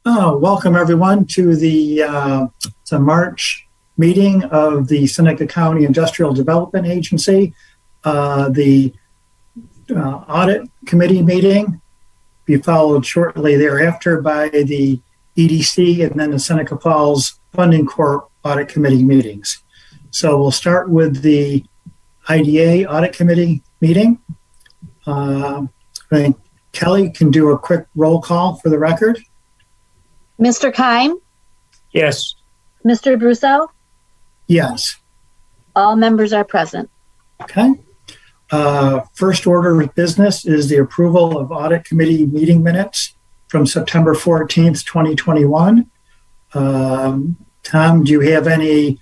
Welcome everyone to the March meeting of the Seneca County Industrial Development Agency. The audit committee meeting be followed shortly thereafter by the EDC and then the Seneca Falls Funding Corp audit committee meetings. So we'll start with the IDA audit committee meeting. I think Kelly can do a quick roll call for the record. Mr. Keim? Yes. Mr. Brousseau? Yes. All members are present. Okay. First order of business is the approval of audit committee meeting minutes from September 14th, 2021. Tom, do you have any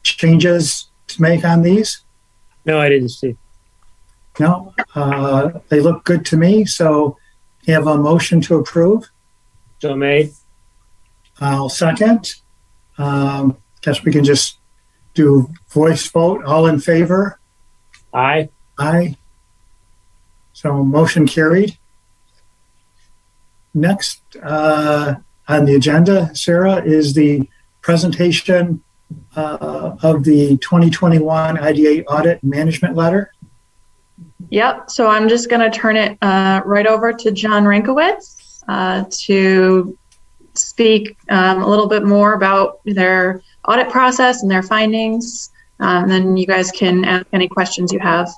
changes to make on these? No, I didn't see. No, they look good to me. So you have a motion to approve? So made. I'll second. Guess we can just do voice vote. All in favor? Aye. Aye. So motion carried. Next on the agenda, Sarah, is the presentation of the 2021 IDA audit management letter. Yep, so I'm just going to turn it right over to John Rankowitz to speak a little bit more about their audit process and their findings. And then you guys can ask any questions you have.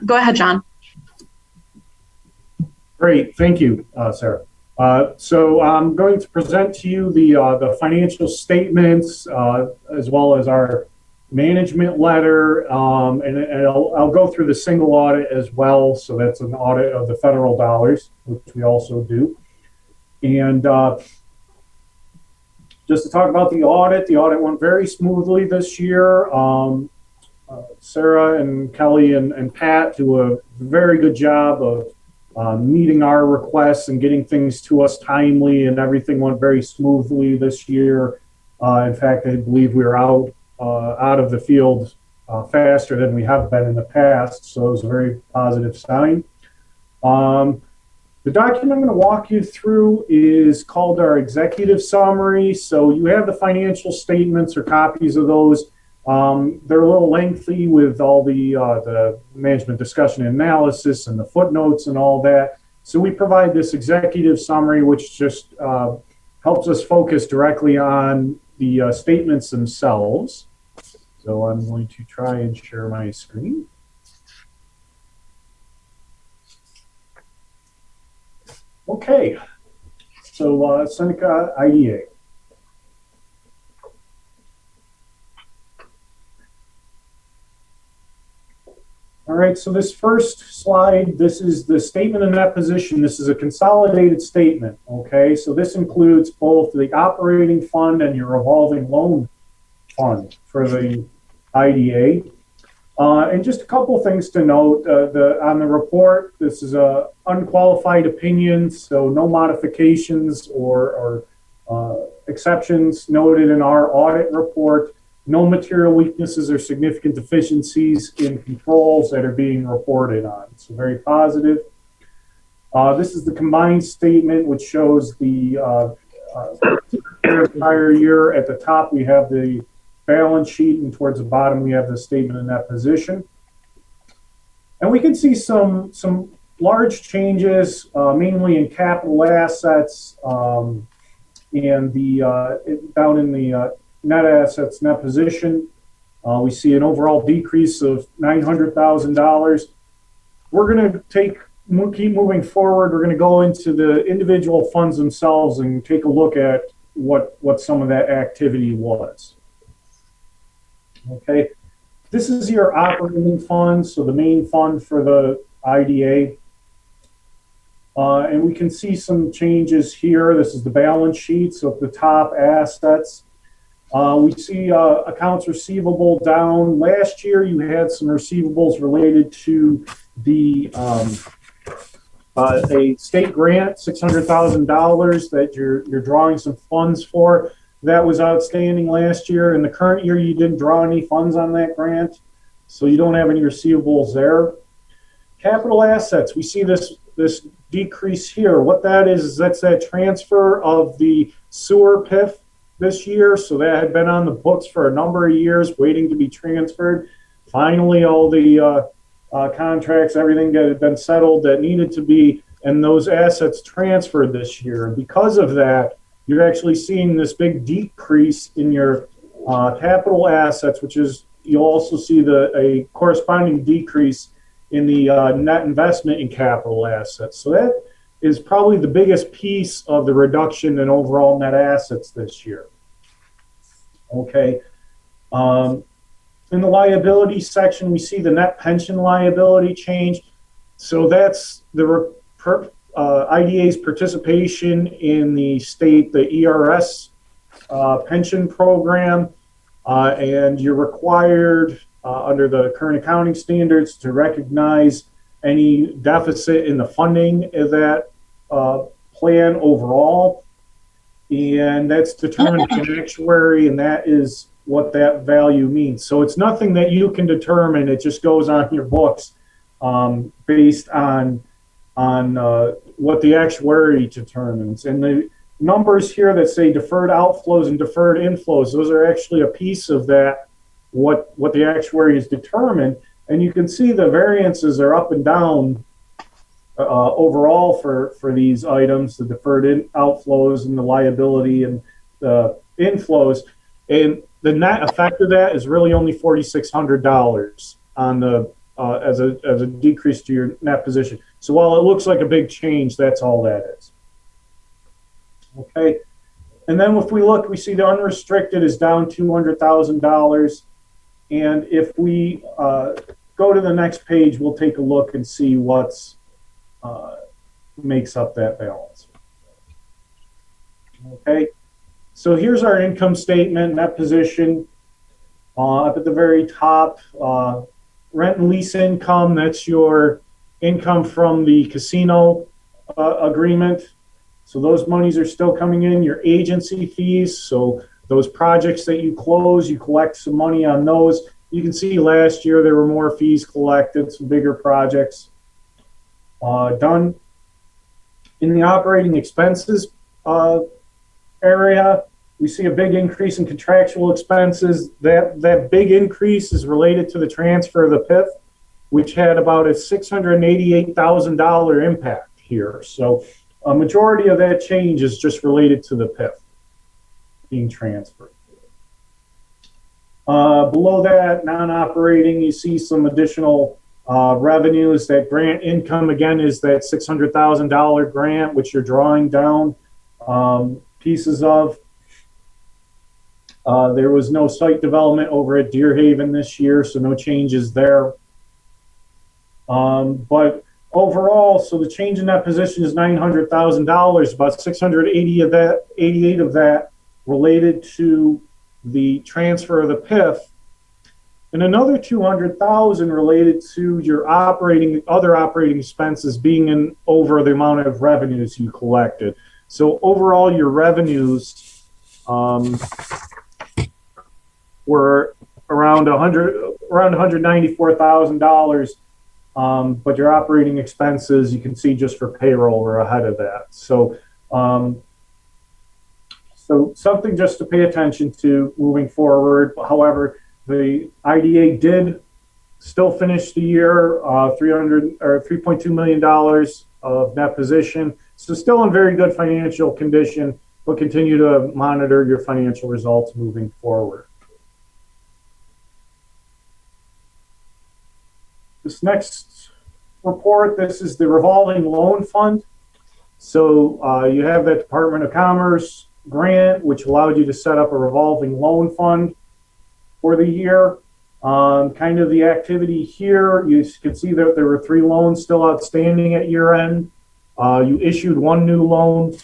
Go ahead, John. Great, thank you, Sarah. So I'm going to present to you the financial statements as well as our management letter, and I'll go through the single audit as well. So that's an audit of the federal dollars, which we also do. And just to talk about the audit went very smoothly this year. Sarah and Kelly and Pat do a very good job of meeting our requests and getting things to us timely, and everything went very smoothly this year. In fact, I believe we were out of the field faster than we have been in the past, so it was a very positive sign. The document I'm going to walk you through is called our executive summary. So you have the financial statements or copies of those. They're a little lengthy with all the management discussion and analysis and the footnotes and all that. So we provide this executive summary, which just helps us focus directly on the statements themselves. So I'm going to try and share my screen. Okay, so Seneca IDA. All right, so this first slide, this is the statement of net position. This is a consolidated statement, okay? So this includes both the operating fund and your revolving loan fund for the IDA. And just a couple of things to note. On the report, this is a unqualified opinion, so no modifications or exceptions noted in our audit report. No material weaknesses or significant deficiencies in controls that are being reported on. So very positive. This is the combined statement, which shows the entire year. At the top, we have the balance sheet, and towards the bottom, we have the statement of net position. And we can see some large changes, mainly in capital assets and down in the net assets, net position. We see an overall decrease of $900,000. We're going to keep moving forward. We're going to go into the individual funds themselves and take a look at what some of that activity was. Okay, this is your operating fund, so the main fund for the IDA. And we can see some changes here. This is the balance sheet, so at the top, assets. We see accounts receivable down. Last year, you had some receivables related to the a state grant, $600,000 that you're drawing some funds for. That was outstanding last year. In the current year, you didn't draw any funds on that grant, so you don't have any receivables there. Capital assets, we see this decrease here, what that is that's that transfer of the sewer PIF this year. So that had been on the books for a number of years, waiting to be transferred. Finally, all the contracts, everything that had been settled that needed to be, and those assets transferred this year. And because of that, you're actually seeing this big decrease in your capital assets, which is, you'll also see a corresponding decrease in the net investment in capital assets. So that is probably the biggest piece of the reduction in overall net assets this year. Okay. In the liability section, we see the net pension liability change. So that's the IDA's participation in the ERS pension program. And you're required under the current accounting standards to recognize any deficit in the funding of that plan overall. And that's determined by an actuary, and that is what that value means. So it's nothing that you can determine. It just goes on your books based on what the actuary determines. And the numbers here that say deferred outflows and deferred inflows, those are actually a piece of that, what the actuary has determined. And you can see the variances are up and down overall for these items, the deferred outflows and the liability and the inflows. And the net effect of that is really only $4,600 on the as a decrease to your net position. So while it looks like a big change, that's all that is. Okay, and then if we look, we see the unrestricted is down $200,000. And if we go to the next page, we'll take a look and see what's makes up that balance. Okay, so here's our income statement, net position. Up at the very top, rent and lease income, that's your income from the casino agreement. So those monies are still coming in. Your agency fees, so those projects that you close, you collect some money on those. You can see last year there were more fees collected, some bigger projects done. In the operating expenses area, we see a big increase in contractual expenses. That big increase is related to the transfer of the PIF, which had about a $688,000 impact here. So a majority of that change is just related to the PIF being transferred. Below that, non-operating, you see some additional revenues. That grant income, again, is that $600,000 grant, which you're drawing down pieces of. There was no site development over at Deer Haven this year, so no changes there. But overall, so the change in that position is $900,000. About 688 of that related to the transfer of the PIF, and another 200,000 related to your other operating expenses being in over the amount of revenues you collected. So overall, your revenues were around $194,000. But your operating expenses, you can see just for payroll, are ahead of that. So, so something just to pay attention to moving forward. However, the IDA did still finish the year $3.2 million of net position. So still in very good financial condition. We'll continue to monitor your financial results moving forward. This next report, this is the revolving loan fund. So you have that Department of Commerce grant, which allowed you to set up a revolving loan fund for the year. Kind of the activity here, you can see that there were 3 loans still outstanding at year end. You issued 1 new loan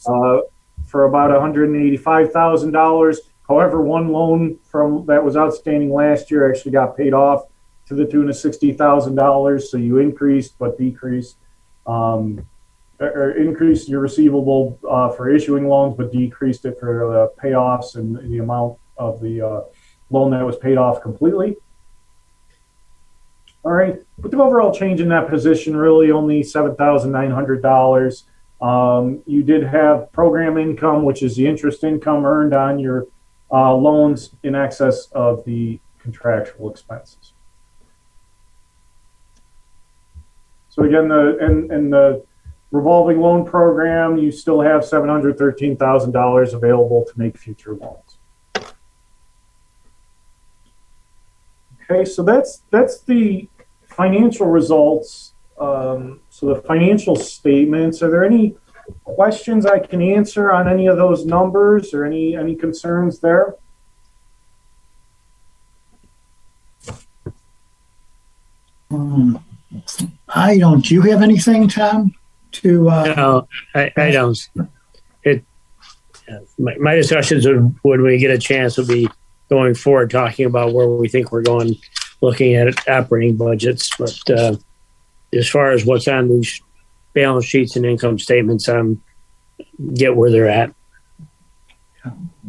for about $185,000. However, 1 loan from that was outstanding last year actually got paid off to the tune of $60,000. So you increased but decreased, or increased your receivable for issuing loans, but decreased it for payoffs and the amount of the loan that was paid off completely. All right, but the overall change in that position really only $7,900. You did have program income, which is the interest income earned on your loans in excess of the contractual expenses. So again, the revolving loan program, you still have $713,000 available to make future loans. Okay, so that's the financial results. So the financial statements. Are there any questions I can answer on any of those numbers, or any concerns there? I don't. Do you have anything, Tom? No, I don't. My discussions would, when we get a chance, will be going forward, talking about where we think we're going, looking at operating budgets. But as far as what's on these balance sheets and income statements, get where they're at.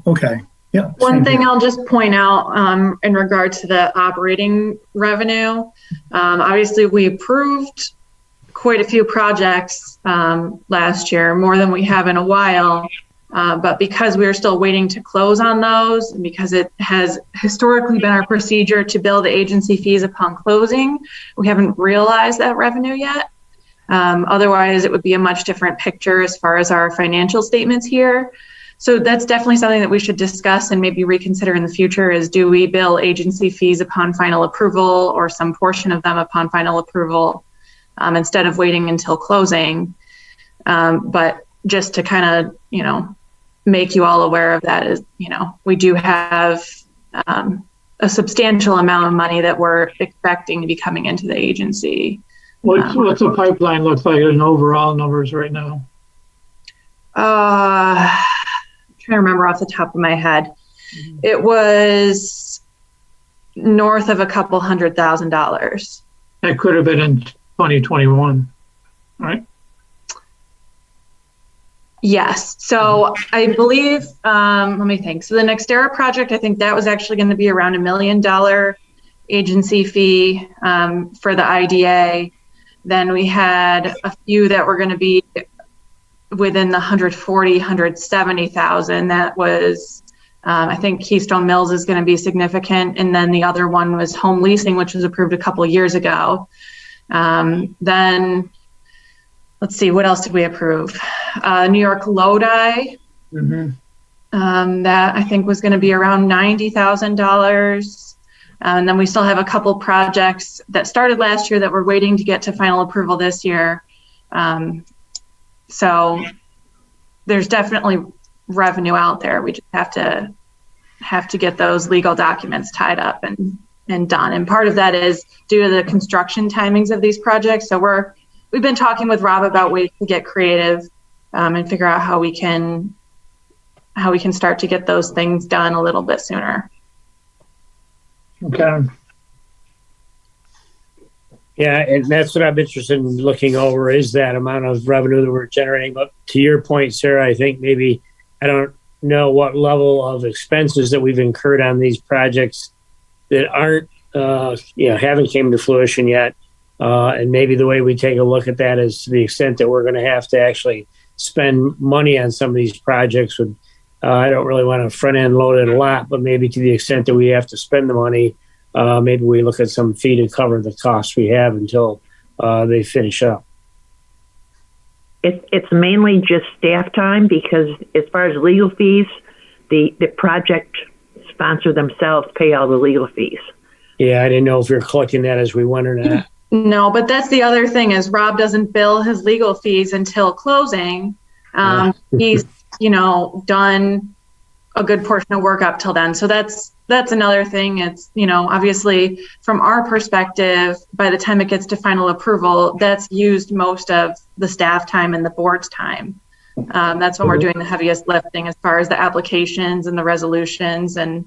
Okay. Yeah. One thing I'll just point out in regard to the operating revenue, obviously we approved quite a few projects last year, more than we have in a while. But because we are still waiting to close on those, and because it has historically been our procedure to bill the agency fees upon closing, we haven't realized that revenue yet. Otherwise, it would be a much different picture as far as our financial statements here. So that's definitely something that we should discuss and maybe reconsider in the future is, do we bill agency fees upon final approval or some portion of them upon final approval instead of waiting until closing? But just to kind of, make you all aware of that is, we do have a substantial amount of money that we're expecting to be coming into the agency. What's the pipeline look like in overall numbers right now? I'm trying to remember off the top of my head. Mm-hmm. It was north of a couple $100,000. That could have been in 2021, right? Yes. So I believe, let me think. So the Nextera project, I think that was actually going to be around $1 million agency fee for the IDA. Then we had a few that were going to be within the 170,000. That was, I think Keystone Mills is going to be significant. And then the other one was home leasing, which was approved a couple of years ago. Then let's see, what else did we approve? New York Lodi. Mm-hmm. That I think was going to be around $90,000. And then we still have a couple projects that started last year that we're waiting to get to final approval this year. So there's definitely revenue out there. We just have to get those legal documents tied up and done. And part of that is due to the construction timings of these projects. So we've been talking with Rob about ways to get creative and figure out how we can start to get those things done a little bit sooner. Okay. Yeah, and that's what I'm interested in looking over, is that amount of revenue that we're generating. But to your point, Sarah, I think maybe, I don't know what level of expenses that we've incurred on these projects that aren't, haven't came to fruition yet. And maybe the way we take a look at that is to the extent that we're going to have to actually spend money on some of these projects. I don't really want to front end load it a lot, but maybe to the extent that we have to spend the money, maybe we look at some fee to cover the costs we have until they finish up. It's mainly just staff time, because as far as legal fees, the project sponsor themselves pay all the legal fees. Yeah, I didn't know if we were collecting that as we went or not. No, but that's the other thing is Rob doesn't bill his legal fees until closing. He's, done a good portion of work up till then. So that's another thing. It's, obviously from our perspective, by the time it gets to final approval, that's used most of the staff time and the board's time. That's when we're doing the heaviest lifting as far as the applications and the resolutions and,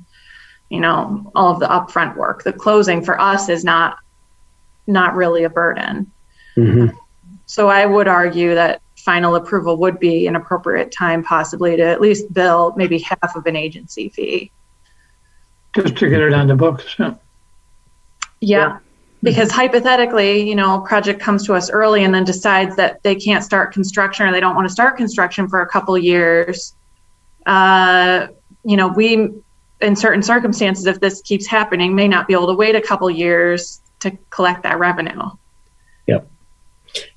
all of the upfront work. The closing for us is not really a burden. Mm-hmm. So I would argue that final approval would be an appropriate time possibly to at least bill maybe half of an agency fee. Just to get it on the books. Yeah. Because hypothetically, a project comes to us early and then decides that they can't start construction or they don't want to start construction for a couple years. We, in certain circumstances, if this keeps happening, may not be able to wait a couple years to collect that revenue. Yep.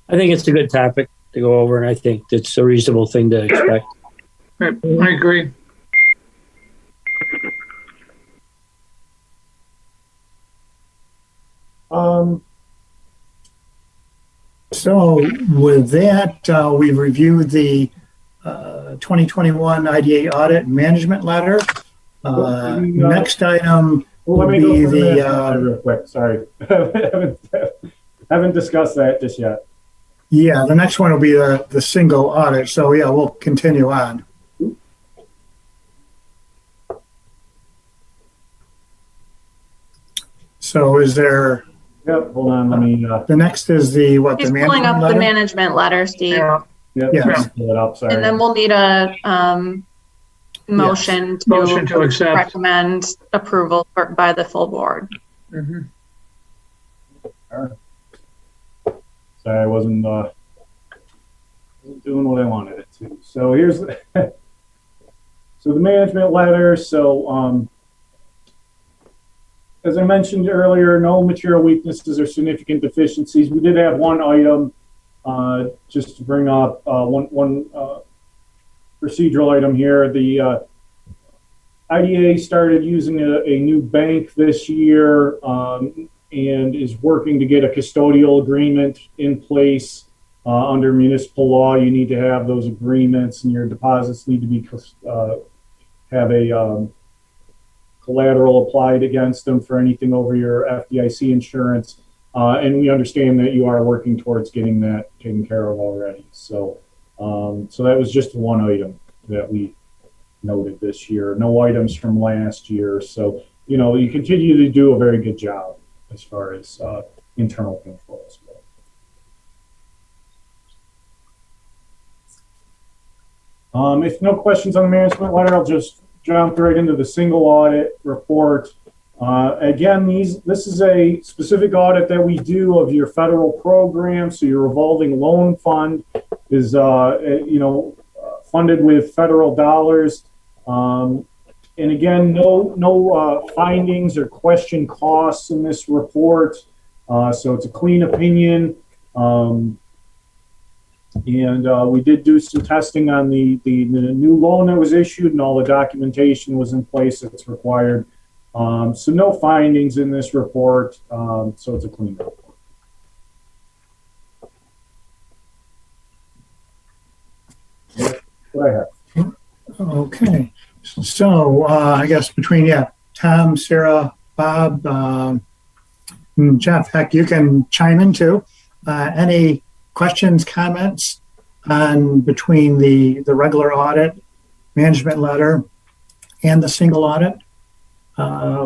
I think it's a good topic to go over, and I think it's a reasonable thing to expect. I agree. So with that, we've reviewed the 2021 IDA audit management letter. Next item Let will me go be through the the, real quick. Sorry, haven't discussed that just yet. yeah, the next one will be the single audit. So yeah, we'll continue on. So is there, Yep. Hold on. Let me. the next is the, what, He's the pulling management up letter? the management letter, Steve. Yeah. Yep. Yes. let me pull it up. Sorry. And then we'll need a motion Motion to accept. recommend approval by the full board. Mhm. Sorry, I wasn't doing what I wanted it to. So here's so the management letter. So as I mentioned earlier, no material weaknesses or significant deficiencies. We did have one item just to bring up one procedural item here. The IDA started using a new bank this year and is working to get a custodial agreement in place. Under municipal law, you need to have those agreements, and your deposits need to be have a collateral applied against them for anything over your FDIC insurance. And we understand that you are working towards getting that taken care of already. So, so that was just one item that we noted this year. No items from last year. So, you continue to do a very good job as far as internal controls go. If no questions on the management letter, I'll just jump right into the single audit report. Again, this is a specific audit that we do of your federal program. So your revolving loan fund is, funded with federal dollars. And again, no findings or question costs in this report. So it's a clean opinion. And we did do some testing on the new loan that was issued, and all the documentation was in place that's required. So no findings in this report. So it's a clean report. That's what I have. Okay. So I guess between, Tom, Sarah, Bob, and Jeff, heck, you can chime in too. Any questions, comments on between the regular audit, management letter, and the single audit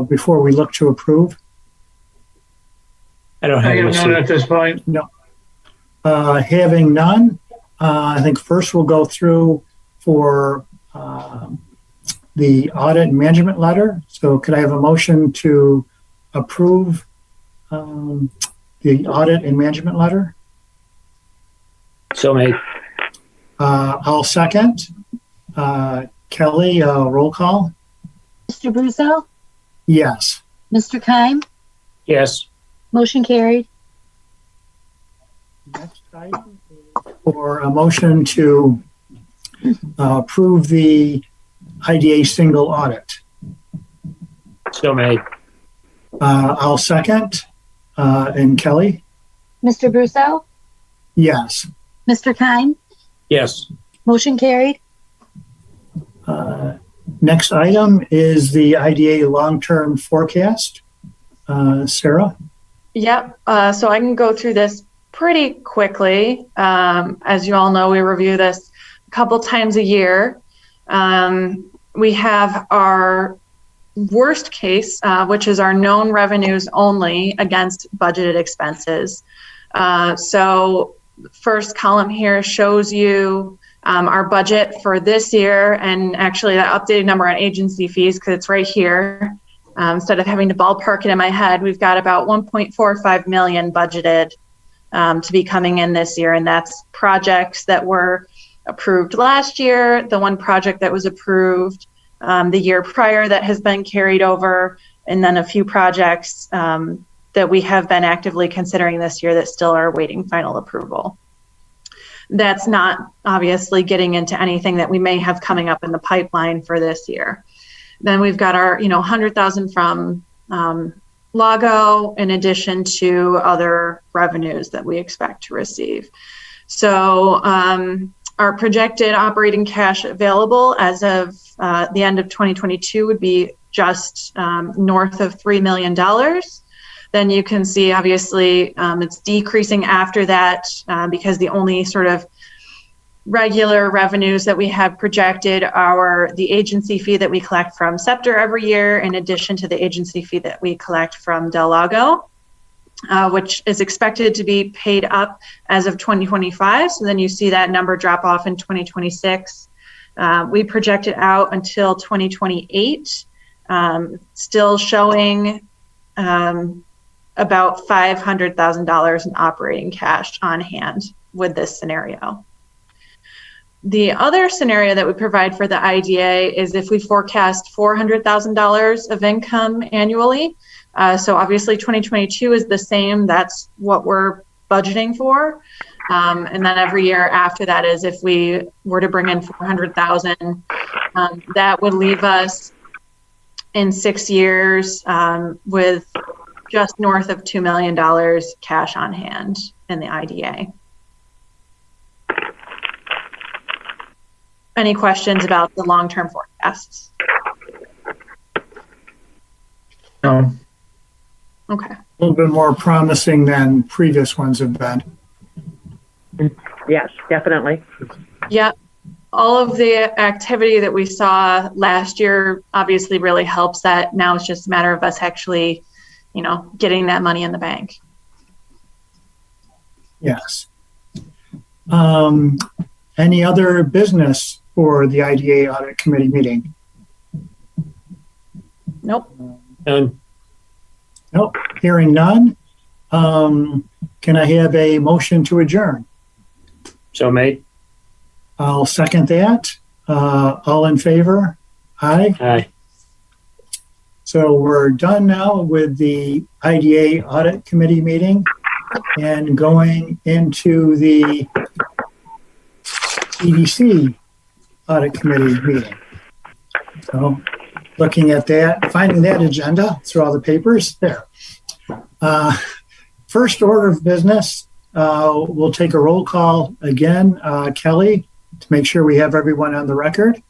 before we look to approve? I don't I have have none at this point. Having none, I think first we'll go through for the audit and management letter. So could I have a motion to approve the audit and management letter? So made. I'll second. Kelly, roll call. Mr. Brusso, Yes. Mr. Keim, Yes. motion carried. Next item is for a motion to approve the IDA single audit. So made. I'll second. And Kelly? Mr. Brusso, Yes. Mr. Keim, Yes. motion carried. Next item is the IDA long-term forecast. Sarah? Yep. So I can go through this pretty quickly. As you all know, we review this a couple times a year. We have our worst case, which is our known revenues only against budgeted expenses. So first column here shows you our budget for this year, and actually that updated number on agency fees, because it's right here. Instead of having to ballpark it in my head, we've got about 1.45 million budgeted to be coming in this year, and that's projects that were approved last year, the one project that was approved the year prior that has been carried over, and then a few projects that we have been actively considering this year that still are awaiting final approval. That's not obviously getting into anything that we may have coming up in the pipeline for this year. Then we've got our, 100,000 from Lago, in addition to other revenues that we expect to receive. So our projected operating cash available as of the end of 2022 would be just north of $3 million. Then you can see, obviously, it's decreasing after that because the only sort of regular revenues that we have projected are the agency fee that we collect from Scepter every year, in addition to the agency fee that we collect from Del Lago, which is expected to be paid up as of 2025. So then you see that number drop off in 2026. We project it out until 2028, still showing about $500,000 in operating cash on hand with this scenario. The other scenario that we provide for the IDA is if we forecast $400,000 of income annually. So obviously 2022 is the same. That's what we're budgeting for. And then every year after that is if we were to bring in 400,000, that would leave us in 6 years with just north of $2 million cash on hand in the IDA. Any questions about the long-term forecasts? No. Okay. A little bit more promising than previous ones have been. Yes, definitely. Yeah. All of the activity that we saw last year obviously really helps that. Now it's just a matter of us actually, getting that money in the bank. Yes. Any other business for the IDA Audit Committee meeting? Nope. Done. Nope. Hearing none. Can I have a motion to adjourn? So made. I'll second that. All in favor? Aye. Aye. So we're done now with the IDA Audit Committee meeting and going into the EDC Audit Committee meeting. So looking at that, finding that agenda through all the papers there. First order of business, we'll take a roll call again. Kelly, to make sure we have everyone on the record.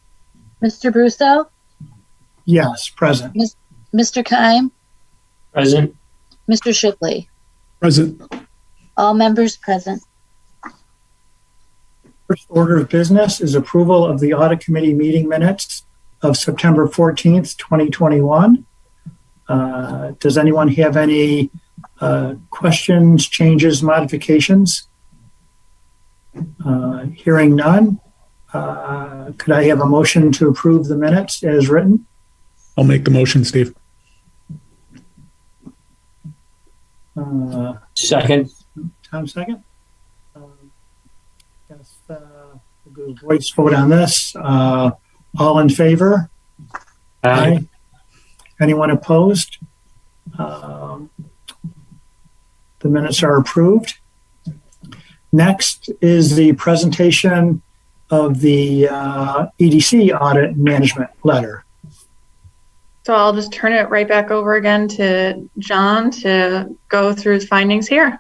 Mr. Brusso, Yes, present. Mr. Keim, Present. Mr. Shipley. Present. All members present. First order of business is approval of the Audit Committee meeting minutes of September 14th, 2021. Does anyone have any questions, changes, modifications? Hearing none. Could I have a motion to approve the minutes as written? I'll make the motion, Steve. Second. Tom, second. Guess we'll do a voice vote on this. All in favor? Aye. Anyone opposed? The minutes are approved. Next is the presentation of the EDC audit management letter. So I'll just turn it right back over again to John to go through his findings here.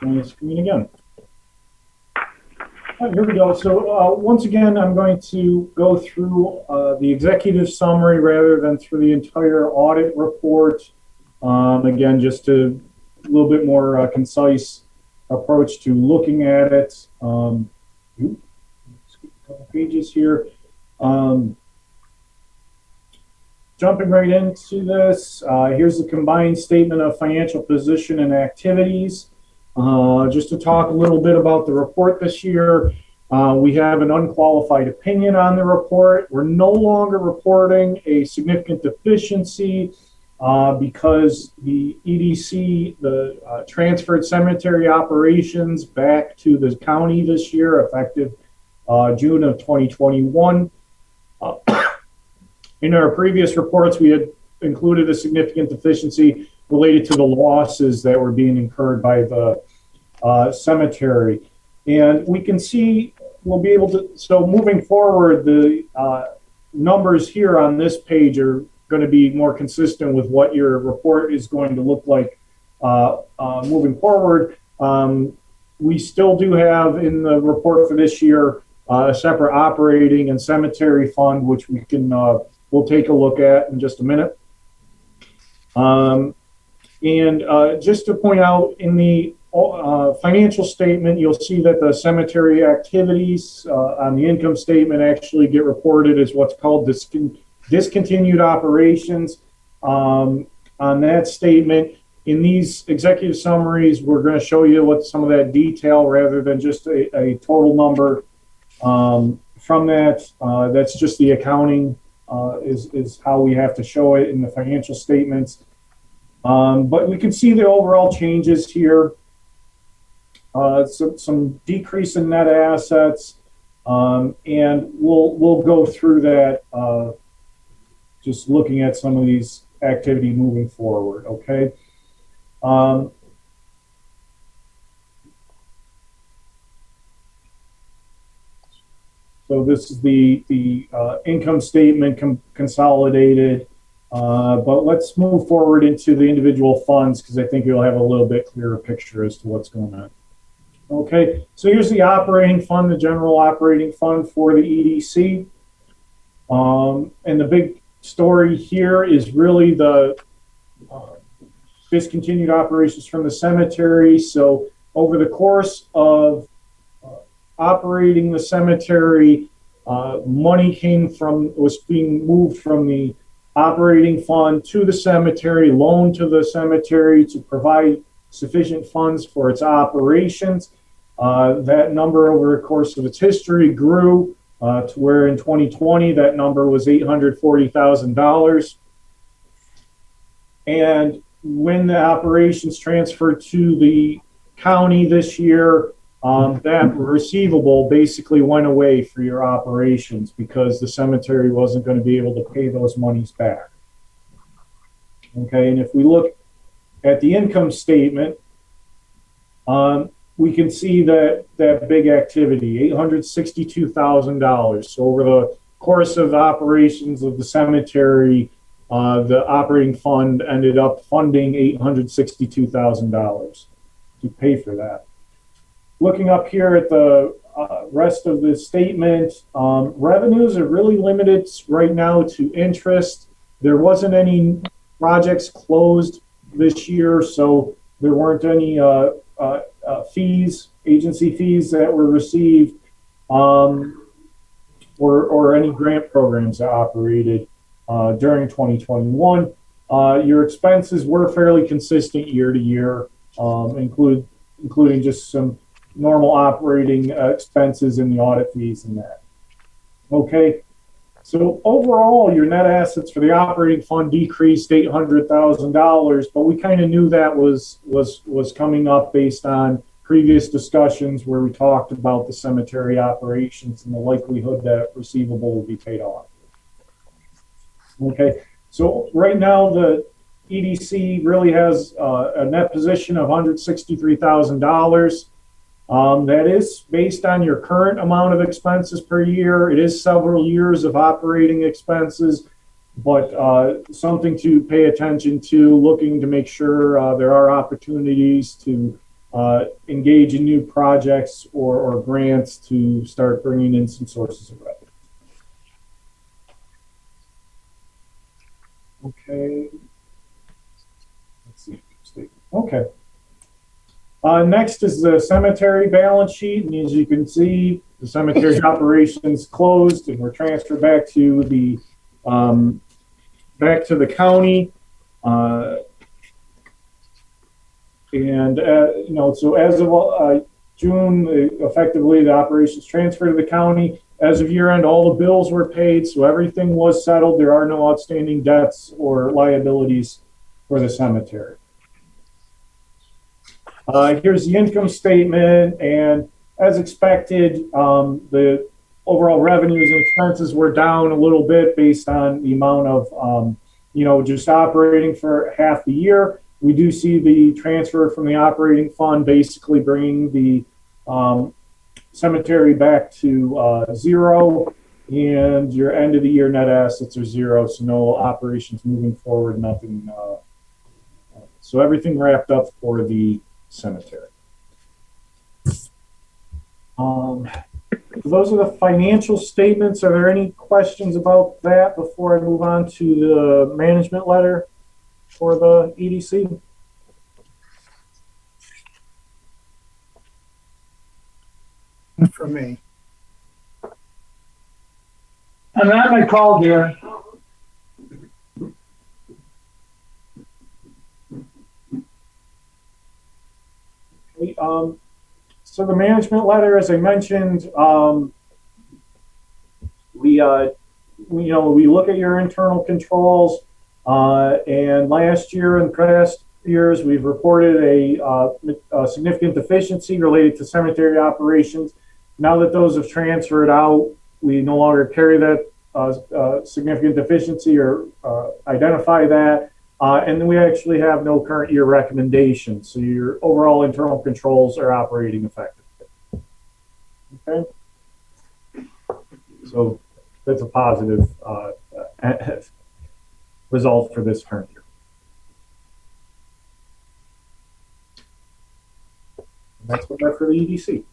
On the screen again. Here we go. So once again, I'm going to go through the executive summary rather than through the entire audit report. Again, just a little bit more concise approach to looking at it. Skip a couple pages here. Jumping right into this, here's the combined statement of financial position and activities. Just to talk a little bit about the report this year, we have an unqualified opinion on the report. We're no longer reporting a significant deficiency because the EDC, the transferred cemetery operations back to the county this year, effective June of 2021. In our previous reports, we had included a significant deficiency related to the losses that were being incurred by the cemetery. And we can see, we'll be able to, so moving forward, the numbers here on this page are going to be more consistent with what your report is going to look like moving forward. We still do have in the report for this year a separate operating and cemetery fund, which we can we'll take a look at in just a minute. Just to point out, in the financial statement, you'll see that the cemetery activities on the income statement actually get reported as what's called discontinued operations. On that statement, in these executive summaries, we're going to show you what some of that detail rather than just a total number. From that, that's just the accounting is how we have to show it in the financial statements. But we can see the overall changes here. Some decrease in net assets, and we'll go through that just looking at some of these activity moving forward. Okay. So this is the income statement consolidated, but let's move forward into the individual funds because I think you'll have a little bit clearer picture as to what's going on. Okay, so here's the operating fund, the general operating fund for the EDC. And the big story here is really the discontinued operations from the cemetery. So over the course of operating the cemetery, money was being moved from the operating fund to the cemetery, loaned to the cemetery to provide sufficient funds for its operations. That number over the course of its history grew to where in 2020 that number was $840,000. And when the operations transferred to the county this year, that receivable basically went away for your operations because the cemetery wasn't going to be able to pay those monies back. Okay, and if we look at the income statement, we can see that big activity, $862,000. So over the course of the operations of the cemetery, the operating fund ended up funding $862,000 to pay for that. Looking up here at the rest of the statement, revenues are really limited right now to interest. There wasn't any projects closed this year, so there weren't any fees, agency fees that were received, or any grant programs that operated during 2021. Your expenses were fairly consistent year to year, including just some normal operating expenses and the audit fees and that. Okay, so overall, your net assets for the operating fund decreased $800,000, but we kind of knew that was coming up based on previous discussions where we talked about the cemetery operations and the likelihood that receivable will be paid off. Okay, so right now the EDC really has a net position of $163,000. That is based on your current amount of expenses per year. It is several years of operating expenses, but something to pay attention to, looking to make sure there are opportunities to engage in new projects or grants to start bringing in some sources of revenue. Okay. Let's see. Okay. Next is the cemetery balance sheet, and as you can see, the cemetery operations closed and were transferred back to the county. And, so as of June, effectively the operations transferred to the county. As of year end, all the bills were paid, so everything was settled. There are no outstanding debts or liabilities for the cemetery. Here's the income statement, and as expected, the overall revenues and expenses were down a little bit based on the amount of, just operating for half the year. We do see the transfer from the operating fund basically bringing the cemetery back to zero, and your end of the year net assets are zero, so no operations moving forward, nothing. So everything wrapped up for the cemetery. Those are the financial statements. Are there any questions about that before I move on to the management letter for the EDC? For me. And that I called here. So the management letter, as I mentioned, we look at your internal controls, and last year and past years we've reported a significant deficiency related to cemetery operations. Now that those have transferred out, we no longer carry that significant deficiency or identify that. And then we actually have no current year recommendations. So your overall internal controls are operating effectively. Okay. So that's a positive result for this current year. And that's what that's for the EDC.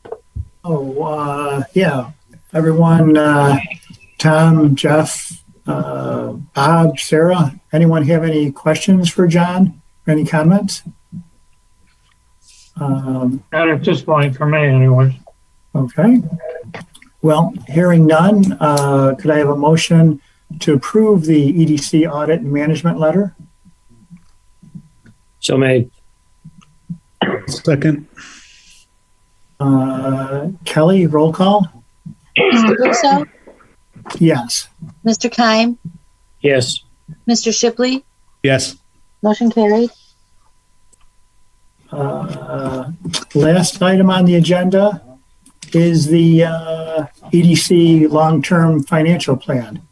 Yeah, everyone, Tom, Jeff, Bob, Sarah, anyone have any questions for John? Any comments? Not at this point for me anyway. Okay. Well, hearing none, could I have a motion to approve the EDC audit and management letter? So made. Second. Kelly, roll call? Mr. Russo, Yes. Mr. Keim, Yes. Mr. Shipley, Yes. motion carried. Last item on the agenda is the EDC long-term financial plan.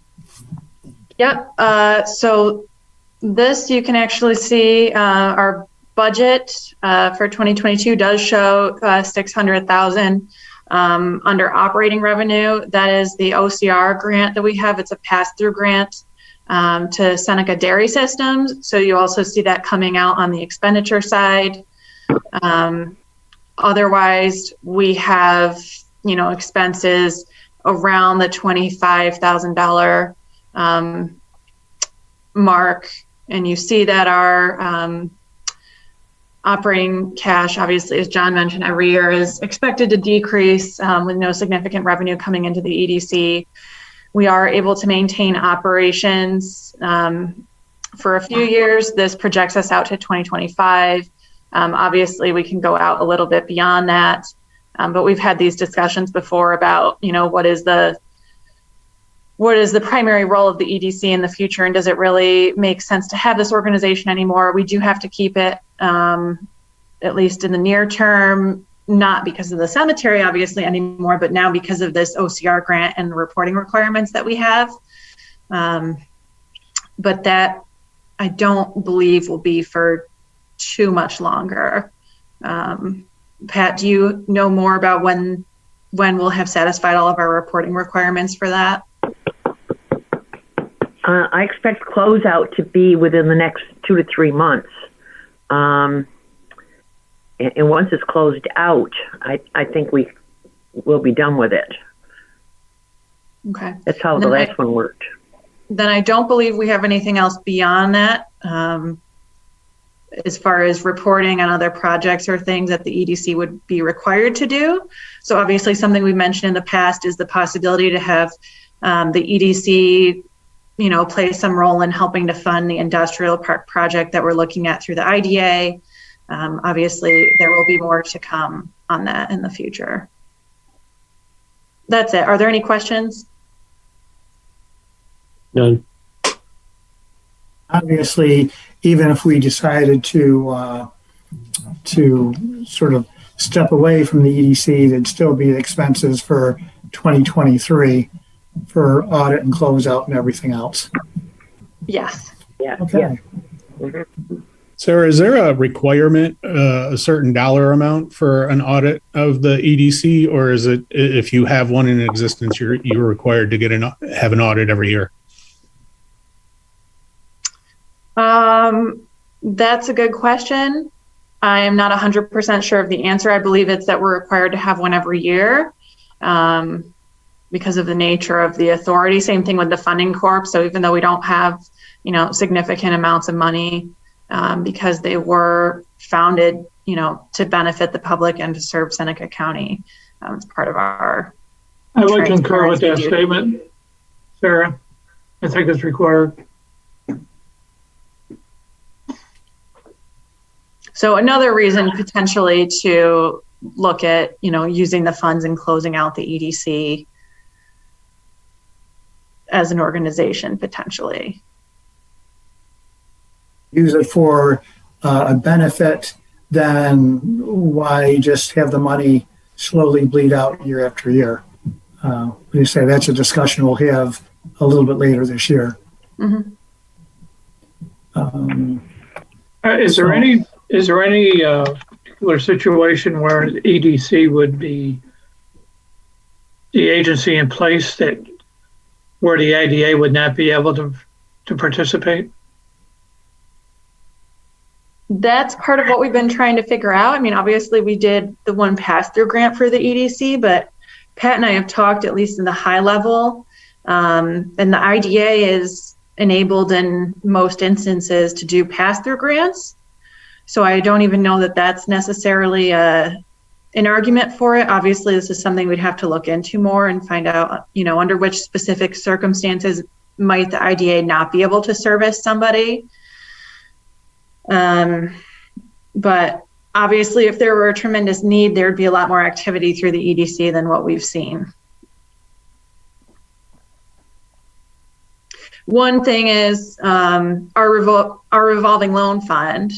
Yep. So this you can actually see our budget for 2022 does show 600,000 under operating revenue. That is the OCR grant that we have. It's a pass-through grant to Seneca Dairy Systems. So you also see that coming out on the expenditure side. Otherwise, we have, expenses around the $25,000 mark. And you see that our operating cash, obviously, as John mentioned, every year is expected to decrease with no significant revenue coming into the EDC. We are able to maintain operations for a few years. This projects us out to 2025. Obviously, we can go out a little bit beyond that, but we've had these discussions before about, what is the primary role of the EDC in the future, and does it really make sense to have this organization anymore? We do have to keep it, at least in the near term, not because of the cemetery, obviously, anymore, but now because of this OCR grant and the reporting requirements that we have. But that I don't believe will be for too much longer. Pat, do you know more about when we'll have satisfied all of our reporting requirements for that? I expect closeout to be within the next 2 to 3 months. And once it's closed out, I think we will be done with it. Okay. That's how the last one worked. Then I don't believe we have anything else beyond that. As far as reporting on other projects or things that the EDC would be required to do. So obviously something we've mentioned in the past is the possibility to have the EDC, play some role in helping to fund the industrial park project that we're looking at through the IDA. Obviously, there will be more to come on that in the future. That's it. Are there any questions? None. Obviously, even if we decided to sort of step away from the EDC, there'd still be expenses for 2023 for audit and closeout and everything else. Yes. Yeah. Okay. Sarah, is there a requirement, a certain dollar amount for an audit of the EDC, or is it if you have one in existence, you're required to have an audit every year? That's a good question. I am not 100% sure of the answer. I believe it's that we're required to have one every year because of the nature of the authority. Same thing with the funding corp. So even though we don't have, significant amounts of money because they were founded, to benefit the public and to serve Seneca County, it's part of our. I would concur with that transparency statement, Sarah. I think it's required. So another reason potentially to look at, using the funds and closing out the EDC as an organization potentially. Use it for a benefit, then why just have the money slowly bleed out year after year? You say that's a discussion we'll have a little bit later this year. Mm-hmm. Is there any particular situation where the EDC would be the agency in place that where the IDA would not be able to participate? That's part of what we've been trying to figure out. I mean, obviously we did the one pass-through grant for the EDC, but Pat and I have talked at least in the high level, and the IDA is enabled in most instances to do pass-through grants. So I don't even know that that's necessarily an argument for it. Obviously, this is something we'd have to look into more and find out, under which specific circumstances might the IDA not be able to service somebody. But obviously, if there were a tremendous need, there'd be a lot more activity through the EDC than what we've seen. One thing is our revolving loan fund.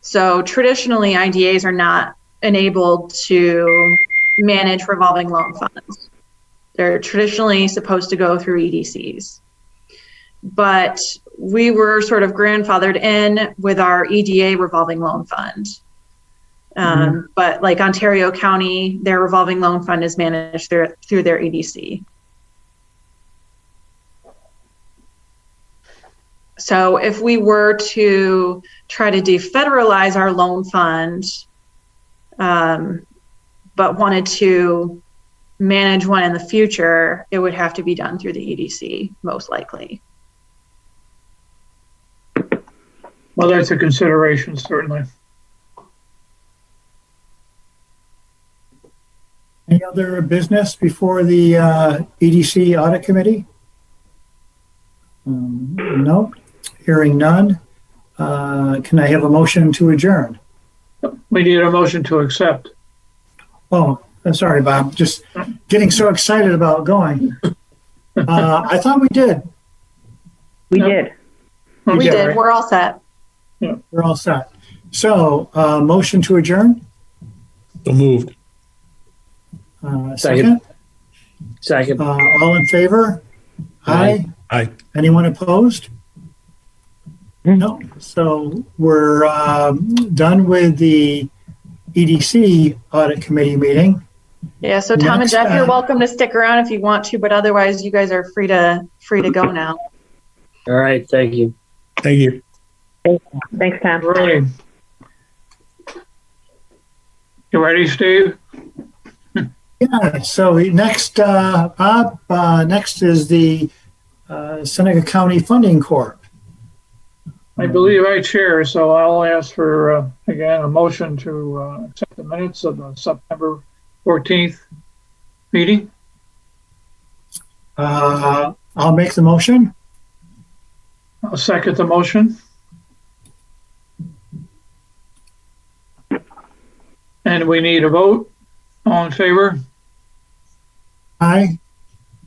So traditionally, IDAs are not enabled to manage revolving loan funds. They're traditionally supposed to go through EDCs. But we were sort of grandfathered in with our EDA revolving loan fund. But like Ontario County, their revolving loan fund is managed through their EDC. So if we were to try to defederalize our loan fund, but wanted to manage one in the future, it would have to be done through the EDC, most likely. Well, that's a consideration, certainly. Any other business before the EDC audit committee? No. Hearing none. Can I have a motion to adjourn? We need a motion to accept. Oh, I'm sorry, Bob. Just getting so excited about going. I thought we did. We did. We did, did. right? We're all set. We're all set. So, motion to adjourn? So moved. Second? Second. All in favor? Aye. Aye. Anyone opposed? No. So we're done with the EDC audit committee meeting. Yeah. So Tom Next, and Jeff, you're welcome to stick around if you want to, but otherwise, you guys are free to go now. All right. Thank you. Thank you. Thanks, Tom. Ready. You ready, Steve? Yeah. So next, Bob, next is the Seneca County Funding Corp. I believe I chair, so I'll ask for, again, a motion to accept the minutes of the September 14th meeting. I'll make the motion. I'll second the motion. And we need a vote. All in favor? Aye.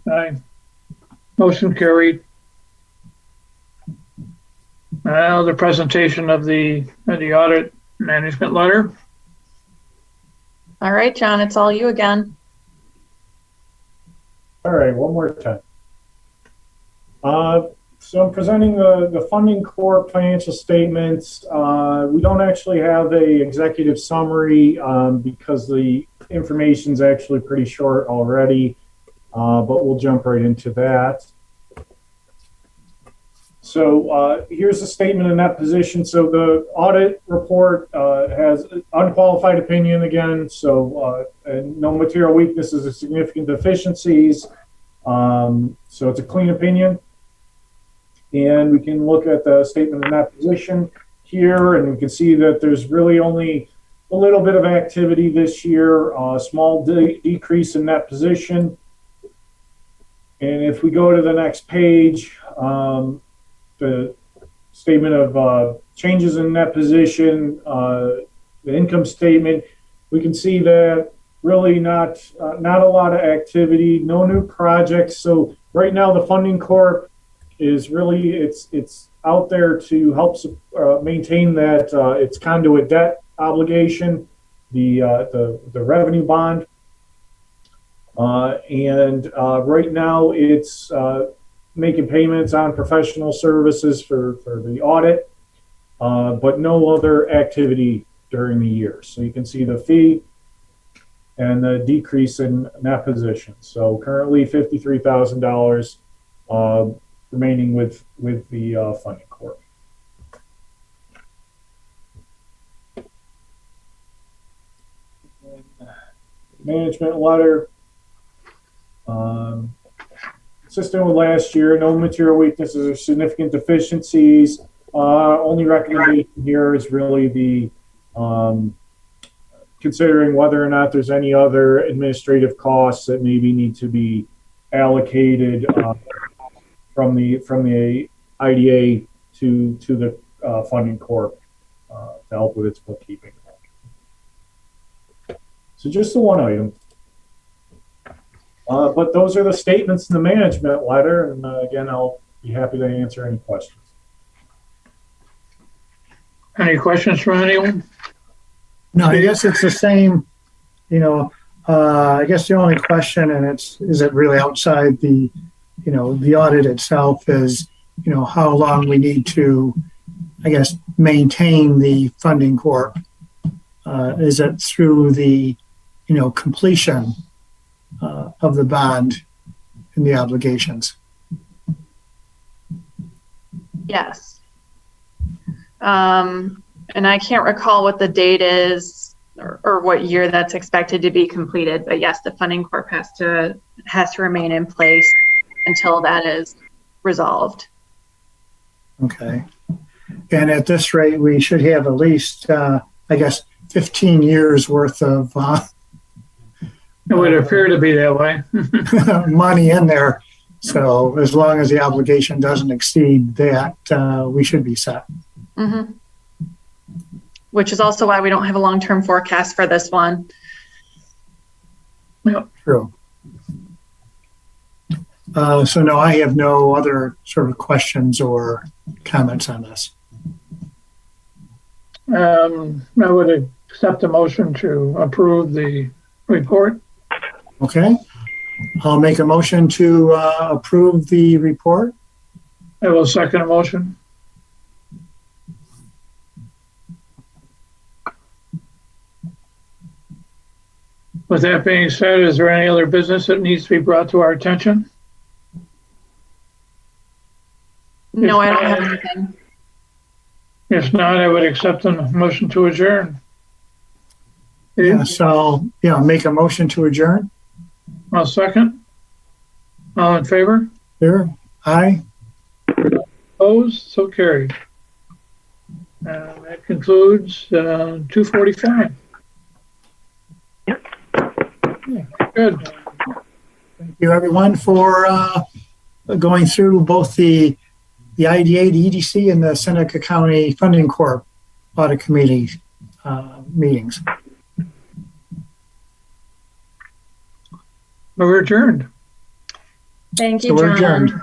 Aye. Motion carried. Now the presentation of the audit management letter. All right, John, it's all you again. All right, one more time. So I'm presenting the Funding Corp financial statements. We don't actually have a executive summary because the information's actually pretty short already, but we'll jump right into that. So here's the statement in that position. So the audit report has unqualified opinion again. So and no material weaknesses or significant deficiencies. So it's a clean opinion. And we can look at the statement in that position here, and we can see that there's really only a little bit of activity this year, a small decrease in that position. And if we go to the next page, the statement of changes in net position, the income statement, we can see that really not a lot of activity, no new projects. So right now the Funding Corp is really it's out there to help maintain that its conduit debt obligation, the revenue bond, and right now it's making payments on professional services for the audit, but no other activity during the year. So you can see the fee and the decrease in net position. So currently $53,000 remaining with the Funding Corp. Management letter. Consistent with last year, no material weaknesses or significant deficiencies. Only recommendation here is really the considering whether or not there's any other administrative costs that maybe need to be allocated from the IDA to the Funding Corp to help with its bookkeeping. So just the one item. But those are the statements in the management letter, and again, I'll be happy to answer any questions. Any questions from anyone? No, I guess it's the same, I guess the only question, and is it really outside the audit itself, is, how long we need to, I guess, maintain the Funding Corp. Is it through the, completion of the bond and the obligations? Yes. And I can't recall what the date is or what year that's expected to be completed, but yes, the Funding Corp has to remain in place until that is resolved. Okay. And at this rate, we should have at least, 15 years worth of It would appear to be that way. money in there. So as long as the obligation doesn't exceed that, we should be set. Mm-hmm. Which is also why we don't have a long-term forecast for this one. Yep. True. So no, I have no other sort of questions or comments on this. I would accept a motion to approve the report. Okay. I'll make a motion to approve the report. I will second a motion. With that being said, is there any other business that needs to be brought to our attention? No, I don't have anything. If not, I would accept a motion to adjourn. Yeah, so, make a motion to adjourn. I'll second. All in favor? Here. Aye. Opposed? So carried. That concludes 2:45. Good. Thank you, everyone, for going through both the IDA, the EDC, and the Seneca County Funding Corp Audit Committee meetings. We're adjourned. Thank So you, we're John. adjourned.